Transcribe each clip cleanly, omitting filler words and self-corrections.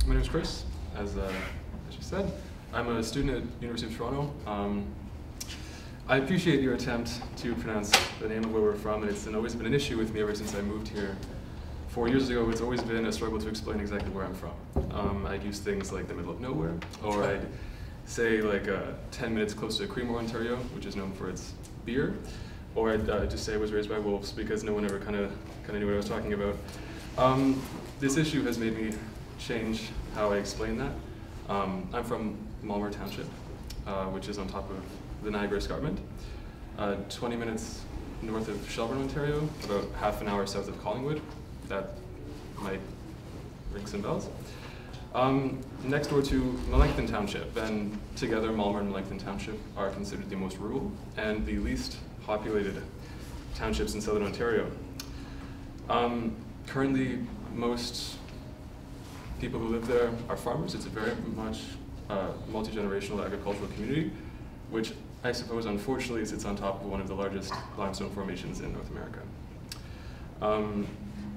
My name is Chris, as you said. I'm a student at University of Toronto. I appreciate your attempt to pronounce the name of where we're from, and it's always been an issue with me ever since I moved here 4 years ago. It's always been a struggle to explain exactly where I'm from. I'd use things like the middle of nowhere, or I'd say like 10 minutes close to Creemore, Ontario, which is known for its beer, or I'd just say I was raised by wolves because no one ever kind of knew what I was talking about. This issue has made me change how I explain that. I'm from Mulmur Township, which is on top of the Niagara Escarpment, 20 minutes north of Shelburne, Ontario, about half an hour south of Collingwood. That might ring some bells. Next door to Mulmur Township, and together Mulmur and Mulmur Township are considered the most rural and the least populated townships in southern Ontario. Currently, most people who live there are farmers. It's a very much multi-generational agricultural community, which I suppose unfortunately sits on top of one of the largest limestone formations in North America.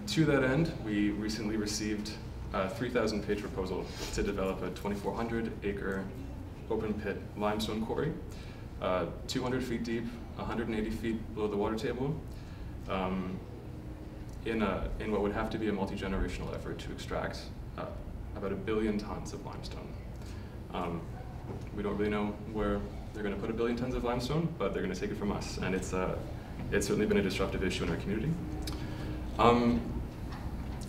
To that end, we recently received a 3,000-page proposal to develop a 2,400-acre open-pit limestone quarry, 200 feet deep, 180 feet below the water table, in what would have to be a multi-generational effort to extract about 1 billion tons of limestone. We don't really know where they're going to put 1 billion tons of limestone, but they're going to take it from us, and it's certainly been a disruptive issue in our community.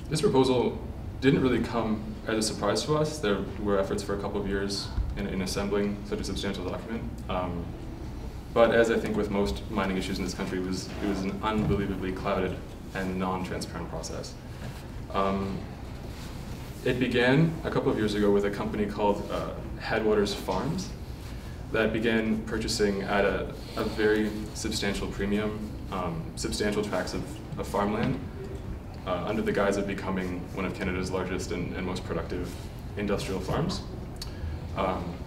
This proposal didn't really come as a surprise to us. There were efforts for a couple of years in assembling such a substantial document. But as I think with most mining issues in this country, it was an unbelievably clouded and non-transparent process. It began a couple of years ago with a company called Headwaters Farms that began purchasing at a very substantial premium, substantial tracts of farmland under the guise of becoming one of Canada's largest and most productive industrial farms.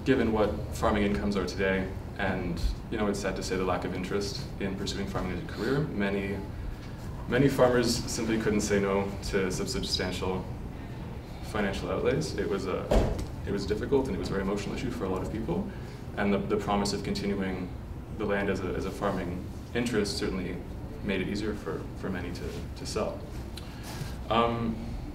Given what farming incomes are today, and it's sad to say the lack of interest in pursuing farming as a career, many farmers simply couldn't say no to substantial financial outlays. It was difficult, and it was a very emotional issue for a lot of people, and the promise of continuing the land as a farming interest certainly made it easier for many to sell.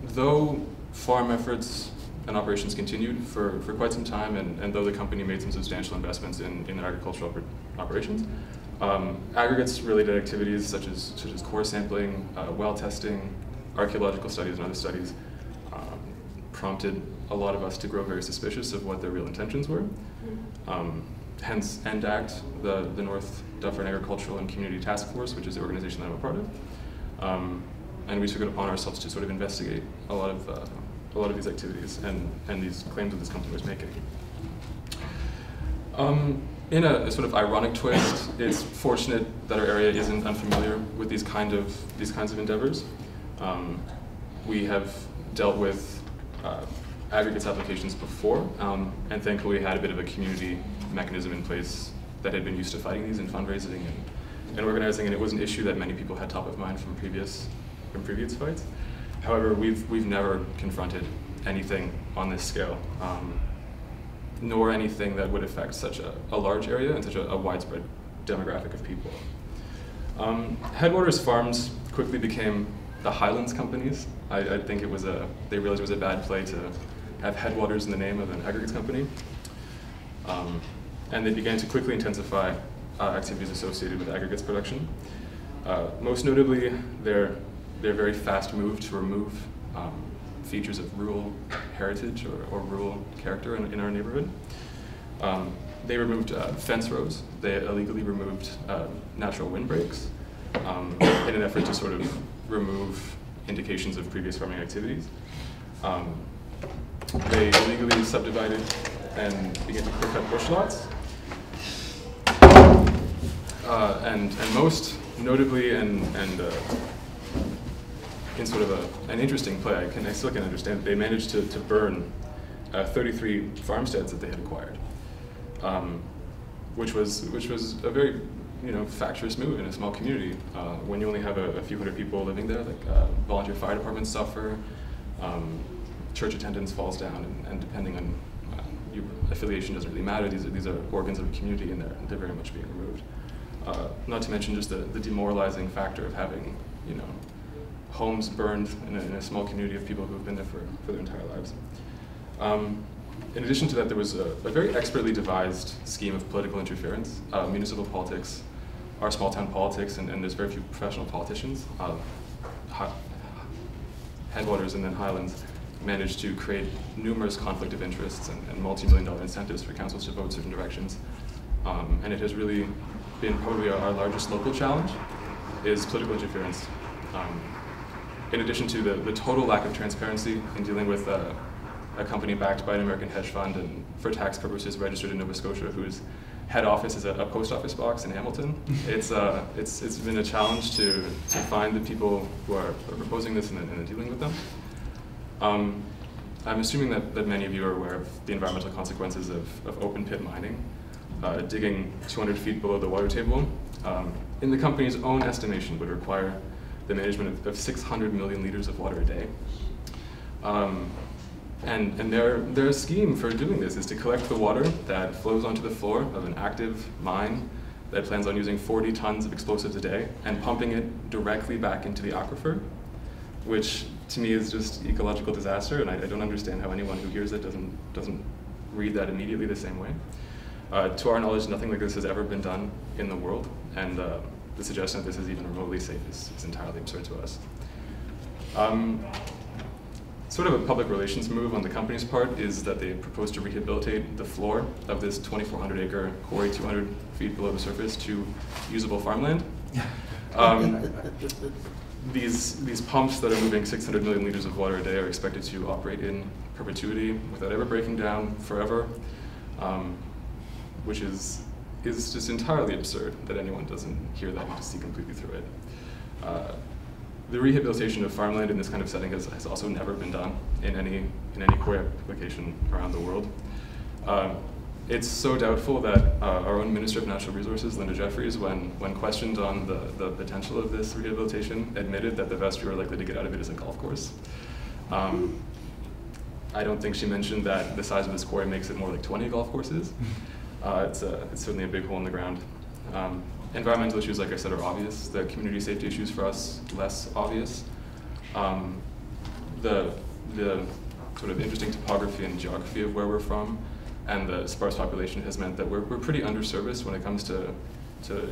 Though farm efforts and operations continued for quite some time, and though the company made some substantial investments in their agricultural operations, aggregates-related activities such as core sampling, well testing, archaeological studies, and other studies prompted a lot of us to grow very suspicious of what their real intentions were. Hence, NDACT, the North Dufferin Agricultural and Community Task Force, which is the organization that I'm a part of. And we took it upon ourselves to sort of investigate a lot of these activities and these claims that this company was making. In a sort of ironic twist, it's fortunate that our area isn't unfamiliar with these kinds of endeavors. We have dealt with aggregates applications before, and thankfully had a bit of a community mechanism in place that had been used to fighting these and fundraising and organizing, and it was an issue that many people had top of mind from previous fights. However, we've never confronted anything on this scale, nor anything that would affect such a large area and such a widespread demographic of people. Headwaters Farms quickly became the Highlands Companies. I think they realized it was a bad play to have headwaters in the name of an aggregates company. And they began to quickly intensify activities associated with aggregates production. Most notably, their very fast move to remove features of rural heritage or rural character in our neighborhood. They removed fence rows. They illegally removed natural windbreaks in an effort to sort of remove indications of previous farming activities. They illegally subdivided and began to clear cut bush lots. And most notably, and in sort of an interesting play, I still can't understand, they managed to burn 33 farmsteads that they had acquired, which was a very factious move in a small community. When you only have a few hundred people living there, like volunteer fire departments suffer, church attendance falls down, and depending on your affiliation doesn't really matter. These are organs of a community, and they're very much being removed. Not to mention just the demoralizing factor of having, homes burned in a small community of people who have been there for their entire lives. In addition to that, there was a very expertly devised scheme of political interference. Municipal politics are small town politics, and there's very few professional politicians. Headwaters and then Highlands managed to create numerous conflict of interests and multi-million-dollar incentives for councils to vote certain directions. And it has really been probably our largest local challenge, is political interference. In addition to the total lack of transparency in dealing with a company backed by an American hedge fund and for tax purposes registered in Nova Scotia, whose head office is a post office box in Hamilton. It's been a challenge to find the people who are proposing this and dealing with them. I'm assuming that many of you are aware of the environmental consequences of open pit mining, digging 200 feet below the water table. In the company's own estimation, would require the management of 600 million liters of water a day. And their scheme for doing this is to collect the water that flows onto the floor of an active mine that plans on using 40 tons of explosives a day and pumping it directly back into the aquifer, which to me is just ecological disaster, and I don't understand how anyone who hears it doesn't read that immediately the same way. To our knowledge, nothing like this has ever been done in the world, and the suggestion that this is even remotely safe is entirely absurd to us. Sort of a public relations move on the company's part is that they propose to rehabilitate the floor of this 2,400 acre quarry 200 feet below the surface to usable farmland. These pumps that are moving 600 million liters of water a day are expected to operate in perpetuity without ever breaking down forever, which is just entirely absurd that anyone doesn't hear that and just see completely through it. The rehabilitation of farmland in this kind of setting has also never been done in any quarry application around the world. It's so doubtful that our own Minister of Natural Resources, Linda Jeffries, when questioned on the potential of this rehabilitation, admitted that the best you are likely to get out of it is a golf course. I don't think she mentioned that the size of this quarry makes it more like 20 golf courses. It's certainly a big hole in the ground. Environmental issues, like I said, are obvious. The community safety issues for us, less obvious. The sort of interesting topography and geography of where we're from and the sparse population has meant that we're pretty underserviced when it comes to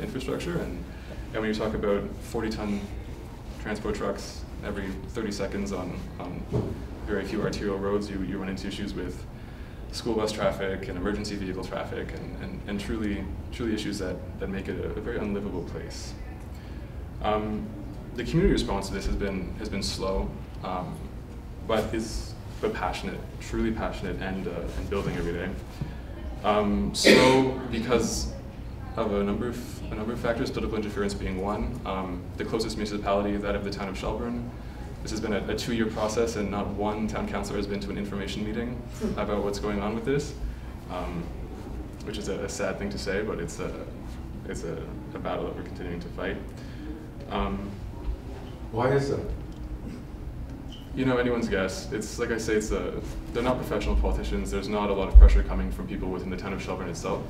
infrastructure. And when you talk about 40-ton transport trucks every 30 seconds on very few arterial roads, you run into issues with school bus traffic and emergency vehicle traffic and truly issues that make it a very unlivable place. The community response to this has been slow, but passionate, truly passionate, and building every day. Slow because of a number of factors, political interference being one. The closest municipality, that of the town of Shelburne. This has been a 2-year process, and not one town councillor has been to an information meeting about what's going on with this, which is a sad thing to say, but it's a battle that we're continuing to fight. Why is that? Anyone's guess. It's like I say, they're not professional politicians. There's not a lot of pressure coming from people within the town of Shelburne itself.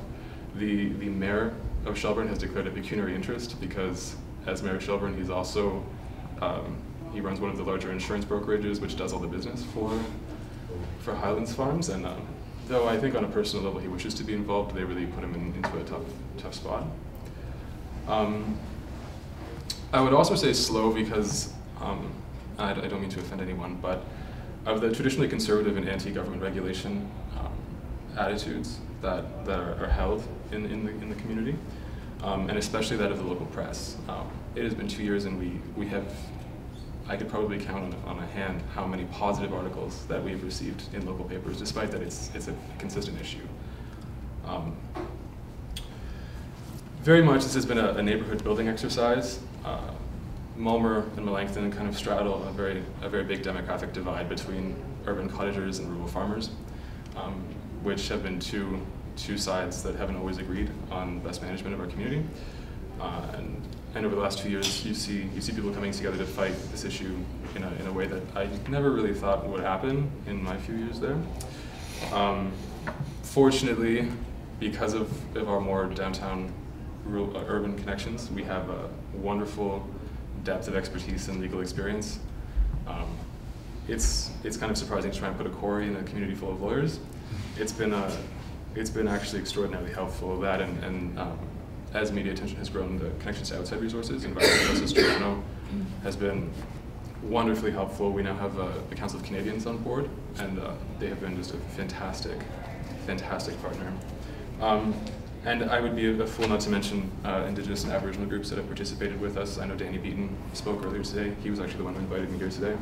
The mayor of Shelburne has declared a pecuniary interest because, as mayor of Shelburne, he's also he runs one of the larger insurance brokerages, which does all the business for Highlands Farms. And though I think on a personal level he wishes to be involved, they really put him into a tough spot. I would also say slow because I don't mean to offend anyone, but of the traditionally conservative and anti-government regulation attitudes that are held in the community, and especially that of the local press. It has been 2 years, and we have. I could probably count on a hand how many positive articles that we've received in local papers, despite that it's a consistent issue. Very much this has been a neighborhood building exercise. Mulmur and Melanchthon kind of straddle a very big demographic divide between urban cottagers and rural farmers, which have been two sides that haven't always agreed on best management of our community. and over the last 2 years, you see people coming together to fight this issue in a way that I never really thought would happen in my few years there. Fortunately, because of our more downtown rural, urban connections, we have a wonderful depth of expertise and legal experience. It's kind of surprising to try and put a quarry in a community full of lawyers. It's been actually extraordinarily helpful. That and as media attention has grown, the connections to outside resources, Environmental Justice Toronto has been wonderfully helpful. We now have the Council of Canadians on board, and they have been just a fantastic partner. And I would be a fool not to mention Indigenous and Aboriginal groups that have participated with us. I know Danny Beaton spoke earlier today. He was actually the one who invited me here today.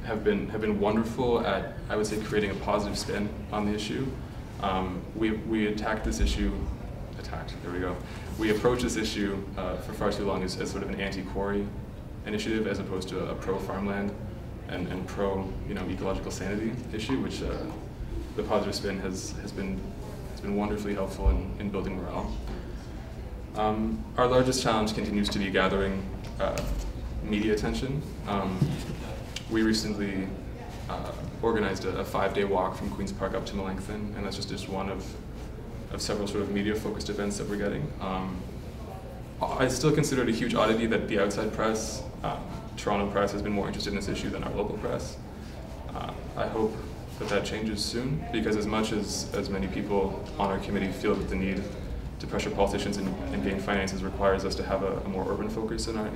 Have been wonderful at, I would say, creating a positive spin on the issue. We attacked this issue. There we go. We approached this issue for far too long as sort of an anti-quarry initiative, as opposed to a pro-farmland and pro, ecological sanity issue, which the positive spin has been wonderfully helpful in building morale. Our largest challenge continues to be gathering media attention. We recently organized a 5-day walk from Queen's Park up to Melanchthon, and that's just one of several sort of media-focused events that we're getting. I still consider it a huge oddity that the outside press, Toronto press, has been more interested in this issue than our local press. I hope that changes soon, because as much as many people on our committee feel that the need to pressure politicians and gain finances requires us to have a more urban focus in our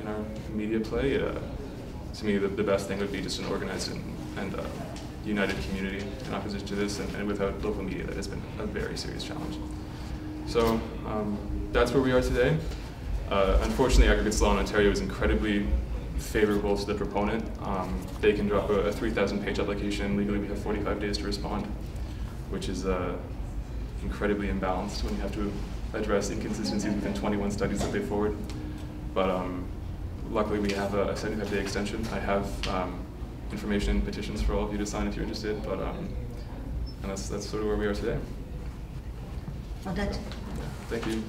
media play, to me the best thing would be just an organized and united community in opposition to this, and without local media that has been a very serious challenge. So that's where we are today. Unfortunately, aggregates law in Ontario is incredibly favorable to the proponent. They can drop a 3,000-page application. Legally, we have 45 days to respond, which is incredibly imbalanced when you have to address inconsistencies within 21 studies that they forward. But luckily, we have a 75-day extension. I have information and petitions for all of you to sign if you're interested. But and that's sort of where we are today. Well done. Thank you.